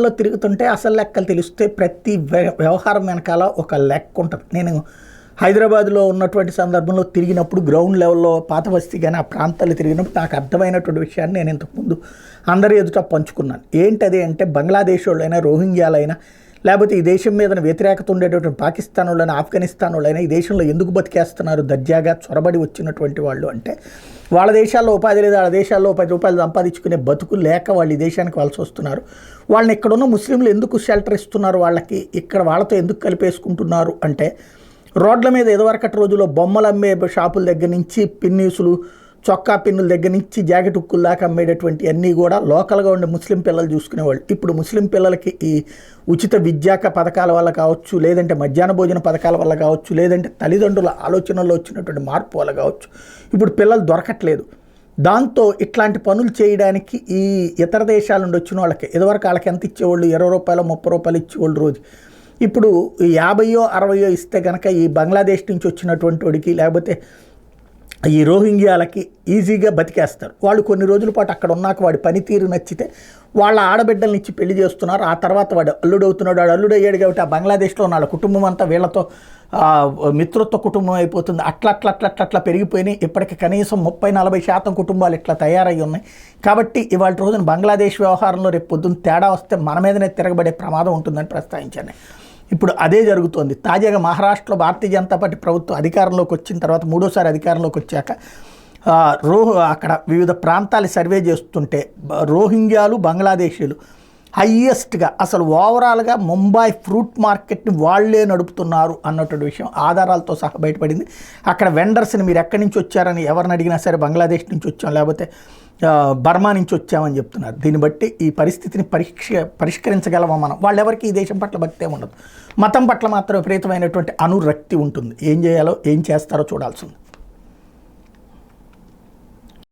లో తిరుగుతుంటే అసలు లెక్కలు తెలిస్తే ప్రతి వ్యవహారం వెనకాల ఒక లెక్క ఉంటుంది. నేను హైదరాబాద్లో ఉన్నటువంటి సందర్భంలో తిరిగినప్పుడు గ్రౌండ్ లెవెల్లో పాత బస్తీ కానీ ఆ ప్రాంతాల్లో తిరిగినప్పుడు నాకు అర్థమైనటువంటి విషయాన్ని నేను ఇంతకుముందు అందరి ఎదుట పంచుకున్నాను. ఏంటది అంటే బంగ్లాదేశ్ వాళ్ళైనా రోహింగ్యాలైనా లేకపోతే ఈ దేశం మీద వ్యతిరేకత ఉండేటటువంటి పాకిస్తాన్ వాళ్ళైనా ఆఫ్ఘనిస్తాన్ వాళ్ళైనా ఈ దేశంలో ఎందుకు బతికేస్తున్నారు దర్జాగా చొరబడి వచ్చినటువంటి వాళ్ళు అంటే వాళ్ళ దేశాల్లో ఉపాధి లేదు, వాళ్ళ దేశాల్లో ₹10 సంపాదించుకునే బతుకులు లేక వాళ్ళు ఈ దేశానికి వలస వస్తున్నారు. వాళ్ళని ఇక్కడున్న ముస్లింలు ఎందుకు షెల్టర్ ఇస్తున్నారు, వాళ్ళకి ఇక్కడ వాళ్ళతో ఎందుకు కలిపేసుకుంటున్నారు అంటే రోడ్ల మీద ఇదివరకటి రోజుల్లో బొమ్మలు అమ్మే షాపుల దగ్గర నుంచి పిన్నీసులు చొక్కా పిన్నుల దగ్గర నుంచి జాకెట్ ఉక్కుల దాకా అమ్మేటటువంటి అన్నీ కూడా లోకల్గా ఉండే ముస్లిం పిల్లలు చూసుకునేవాళ్ళు. ఇప్పుడు ముస్లిం పిల్లలకి ఈ ఉచిత విద్యాక పథకాల వల్ల కావచ్చు, లేదంటే మధ్యాహ్న భోజన పథకాల వల్ల కావచ్చు, లేదంటే తల్లిదండ్రుల ఆలోచనల్లో వచ్చినటువంటి మార్పు వల్ల కావచ్చు ఇప్పుడు పిల్లలు దొరకట్లేదు. దాంతో ఇట్లాంటి పనులు చేయడానికి ఈ ఇతర దేశాల నుండి వచ్చిన వాళ్ళకి ఇదివరకు వాళ్ళకి ఎంత ఇచ్చేవాళ్ళు, ₹20 ₹30 ఇచ్చేవాళ్ళు రోజు. ఇప్పుడు 50 60 ఇస్తే కనుక ఈ బంగ్లాదేశ్ నుంచి వచ్చినటువంటి వాడికి లేకపోతే ఈ రోహింగ్యాలకి ఈజీగా బతికేస్తారు. వాళ్ళు కొన్ని రోజుల పాటు అక్కడ ఉన్నాక వాడి పనితీరు నచ్చితే వాళ్ళ ఆడబిడ్డల్ని ఇచ్చి పెళ్లి చేస్తున్నారు. ఆ తర్వాత వాడు అల్లుడవుతున్నాడు. వాడు అల్లుడు అయ్యాడు కాబట్టి ఆ బంగ్లాదేశ్లో వాళ్ళ కుటుంబం అంతా వీళ్ళతో మిత్రత్వ కుటుంబం అయిపోతుంది. అట్లా పెరిగిపోయినాయి. ఇప్పటికి కనీసం 30-40% కుటుంబాలు ఇట్లా తయారై ఉన్నాయి. కాబట్టి ఇవాళ రోజున బంగ్లాదేశ్ వ్యవహారంలో రేపు పొద్దున్న తేడా వస్తే మన మీదనే తిరగబడే ప్రమాదం ఉంటుందని ప్రస్తావించాను. ఇప్పుడు అదే జరుగుతోంది. తాజాగా మహారాష్ట్రలో భారతీయ జనతా పార్టీ ప్రభుత్వం అధికారంలోకి వచ్చిన తర్వాత మూడోసారి అధికారంలోకి వచ్చాక అక్కడ వివిధ ప్రాంతాలు సర్వే చేస్తుంటే రోహింగ్యాలు బంగ్లాదేశీలు హయ్యెస్ట్గా అసలు ఓవరాల్గా ముంబై ఫ్రూట్ మార్కెట్ని వాళ్లే నడుపుతున్నారు అన్నటువంటి విషయం ఆధారాలతో సహా బయటపడింది. అక్కడ వెండర్స్ని మీరు ఎక్కడి నుంచి వచ్చారని ఎవరిని అడిగినా సరే బంగ్లాదేశ్ నుంచి వచ్చాం లేకపోతే బర్మా నుంచి వచ్చామని చెప్తున్నారు. దీన్ని బట్టి ఈ పరిస్థితిని పరిష్కరించగలమా మనం? వాళ్ళెవరికి ఈ దేశం పట్ల భక్తే ఉండదు. మతం పట్ల మాత్రం విపరీతమైనటువంటి అనురక్తి ఉంటుంది. ఏం చేయాలో ఏం చేస్తారో చూడాల్సి ఉంది.